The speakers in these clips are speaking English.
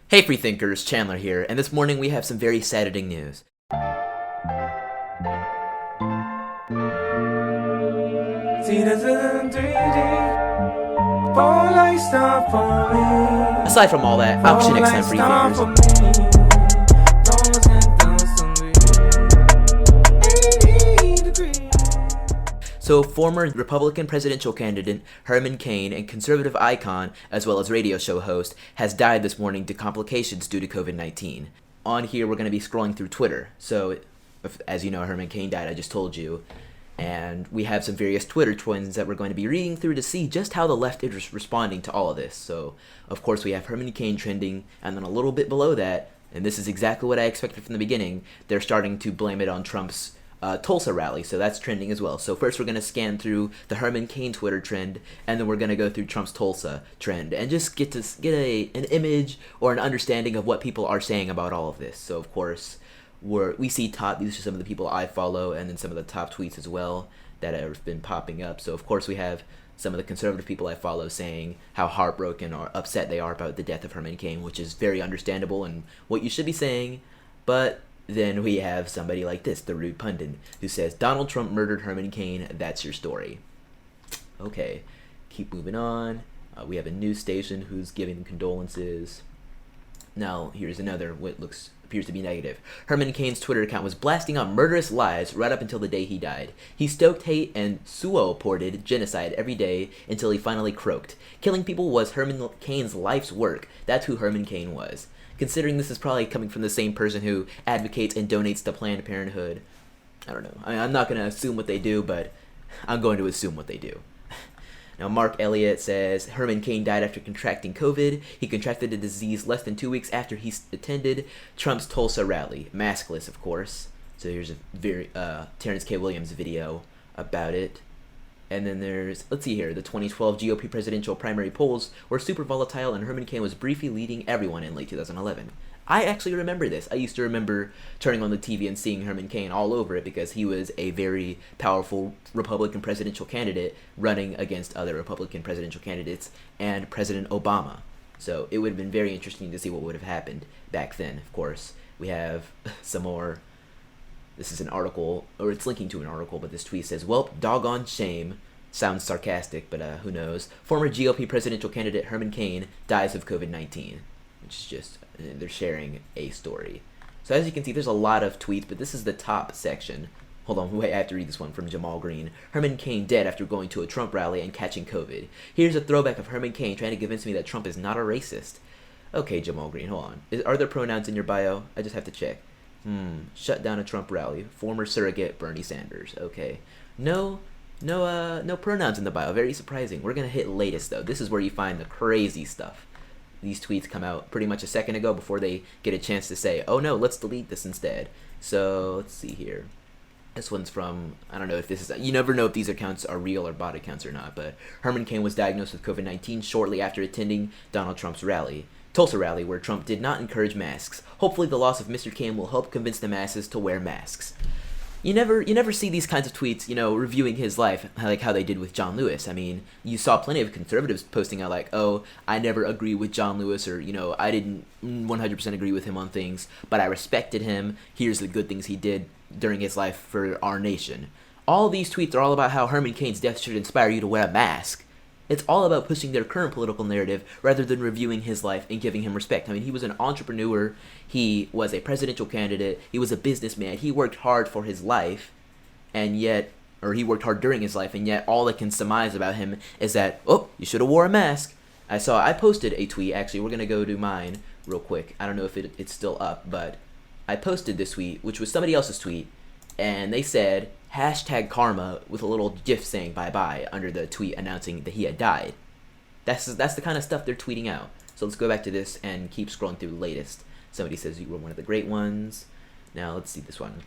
Hey Freethinkers, Chandler here, and this morning we have some very saddening news. Aside from all that, I'll catch you next time, Freethinkers. So, former Republican presidential candidate Herman Cain and conservative icon, as well as radio show host, has died this morning to complications due to COVID-19. On here, we're going to be scrolling through Twitter. So, as you know, Herman Cain died, I just told you. And we have some various Twitter twins that we're going to be reading through to see just how the left is responding to all of this. So, of course, we have Herman Cain trending, and then a little bit below that, and this is exactly what I expected from the beginning, they're starting to blame it on Trump's Tulsa rally, so that's trending as well. So first we're going to scan through the Herman Cain Twitter trend, and then we're going to go through Trump's Tulsa trend, and just get an image or an understanding of what people are saying about all of this. So of course, we see these are some of the people I follow, and then some of the top tweets as well that have been popping up. So of course we have some of the conservative people I follow saying how heartbroken or upset they are about the death of Herman Cain, which is very understandable and what you should be saying, but then we have somebody like this, the Rude Pundit, who says, Donald Trump murdered Herman Cain, that's your story. Okay, keep moving on. We have a news station who's giving condolences. Now, here's another, what appears to be negative. Herman Cain's Twitter account was blasting out murderous lies right up until the day he died. He stoked hate and suo-ported genocide every day until he finally croaked. Killing people was Herman Cain's life's work. That's who Herman Cain was. Considering this is probably coming from the same person who advocates and donates to Planned Parenthood. I don't know. I'm not going to assume what they do, but I'm going to assume what they do. Now, Mark Elliott says, Herman Cain died after contracting COVID. He contracted the disease less than 2 weeks after he attended Trump's Tulsa rally. Maskless, of course. So here's a very Terrence K. Williams video about it. And then there's, let's see here, the 2012 GOP presidential primary polls were super volatile, and Herman Cain was briefly leading everyone in late 2011. I actually remember this. I used to remember turning on the TV and seeing Herman Cain all over it because he was a very powerful Republican presidential candidate running against other Republican presidential candidates and President Obama. So it would have been very interesting to see what would have happened back then, of course. We have some more. This is an article, or it's linking to an article, but this tweet says, "Welp, doggone shame." Sounds sarcastic, but who knows. Former GOP presidential candidate Herman Cain dies of COVID-19, which is just, they're sharing a story. So as you can see, there's a lot of tweets, but this is the top section. Hold on, wait, I have to read this one from Jamal Green. Herman Cain dead after going to a Trump rally and catching COVID. Here's a throwback of Herman Cain trying to convince me that Trump is not a racist. Okay, Jamal Green, hold on. Are there pronouns in your bio? I just have to check. Shut down a Trump rally. Former surrogate Bernie Sanders. Okay. No pronouns in the bio. Very surprising. We're gonna hit latest though. This is where you find the crazy stuff. These tweets come out pretty much a second ago before they get a chance to say, oh no, let's delete this instead. So let's see here. This one's from, I don't know if this is, you never know if these accounts are real or bot accounts or not, but Herman Cain was diagnosed with COVID-19 shortly after attending Donald Trump's rally. Tulsa rally, where Trump did not encourage masks. Hopefully the loss of Mr. Cain will help convince the masses to wear masks. You never see these kinds of tweets, reviewing his life, like how they did with John Lewis. I mean, you saw plenty of conservatives posting out like, oh, I never agree with John Lewis, or, I didn't 100% agree with him on things, but I respected him. Here's the good things he did during his life for our nation. All these tweets are all about how Herman Cain's death should inspire you to wear a mask. It's all about pushing their current political narrative rather than reviewing his life and giving him respect. I mean, he was an entrepreneur, he was a presidential candidate, he was a businessman, he worked hard for his life, he worked hard during his life, and yet all I can surmise about him is that, oh, you should have wore a mask. I posted a tweet, actually, we're going to go to mine real quick. I don't know if it's still up, but I posted this tweet, which was somebody else's tweet, and they said, #karma with a little gif saying bye-bye under the tweet announcing that he had died. That's the kind of stuff they're tweeting out. So let's go back to this and keep scrolling through the latest. Somebody says you were one of the great ones. Now let's see this one.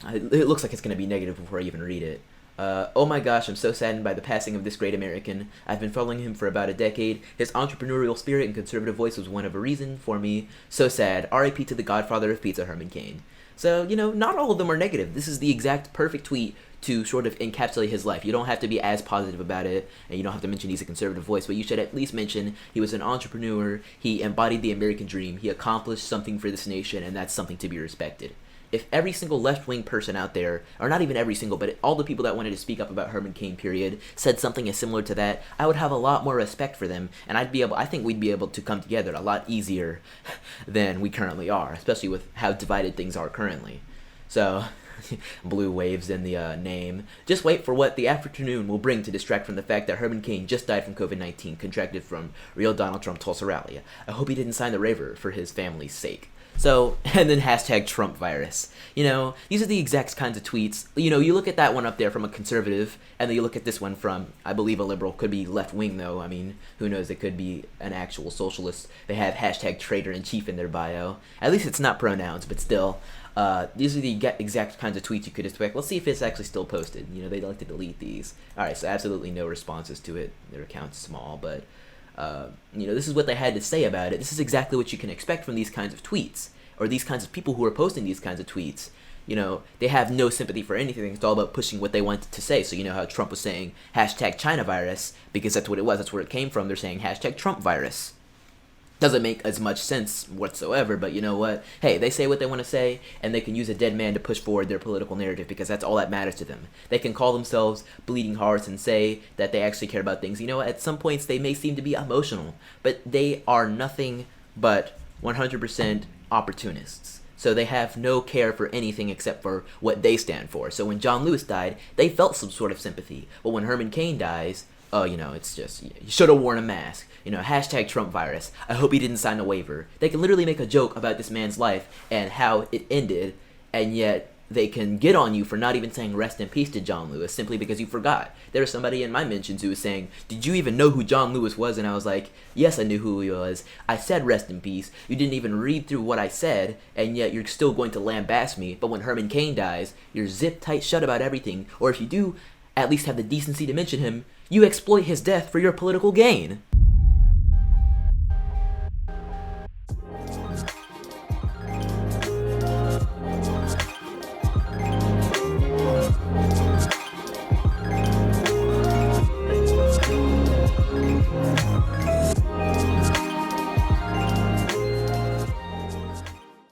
It looks like it's going to be negative before I even read it. Oh my gosh, I'm so saddened by the passing of this great American. I've been following him for about a decade. His entrepreneurial spirit and conservative voice was one of a reason for me. So sad. R.I.P. to the godfather of pizza, Herman Cain. So, not all of them are negative. This is the exact perfect tweet to sort of encapsulate his life. You don't have to be as positive about it, and you don't have to mention he's a conservative voice, but you should at least mention he was an entrepreneur, he embodied the American dream, he accomplished something for this nation, and that's something to be respected. If every single left-wing person out there, or not even every single, but all the people that wanted to speak up about Herman Cain, period, said something as similar to that, I would have a lot more respect for them, and I think we'd be able to come together a lot easier than we currently are, especially with how divided things are currently. So, blue waves in the name. Just wait for what the afternoon will bring to distract from the fact that Herman Cain just died from COVID-19, contracted from real Donald Trump Tulsa rally. I hope he didn't sign the waiver for his family's sake. So, and then hashtag Trump virus. These are the exact kinds of tweets. You look at that one up there from a conservative, and then you look at this one from, I believe, a liberal. Could be left-wing, though. I mean, who knows? It could be an actual socialist. They have hashtag traitor-in-chief in their bio. At least it's not pronouns, but still. These are the exact kinds of tweets you could expect. Let's see if it's actually still posted. They like to delete these. Alright, so absolutely no responses to it. Their account's small, but... this is what they had to say about it. This is exactly what you can expect from these kinds of tweets, or these kinds of people who are posting these kinds of tweets. They have no sympathy for anything. It's all about pushing what they want to say. So how Trump was saying hashtag China virus, because that's what it was. That's where it came from. They're saying hashtag Trump virus. Doesn't make as much sense whatsoever, but you know what? Hey, they say what they want to say, and they can use a dead man to push forward their political narrative, because that's all that matters to them. They can call themselves bleeding hearts and say that they actually care about things. At some points they may seem to be emotional, but they are nothing but 100% opportunists. So they have no care for anything except for what they stand for. So when John Lewis died, they felt some sort of sympathy. But when Herman Cain dies, it's just, you should have worn a mask. Hashtag Trump virus. I hope he didn't sign a waiver. They can literally make a joke about this man's life and how it ended, and yet they can get on you for not even saying rest in peace to John Lewis simply because you forgot. There was somebody in my mentions who was saying, did you even know who John Lewis was? And I was like, yes, I knew who he was. I said rest in peace. You didn't even read through what I said, and yet you're still going to lambaste me. But when Herman Cain dies, you're zip tight shut about everything. Or if you do at least have the decency to mention him, you exploit his death for your political gain.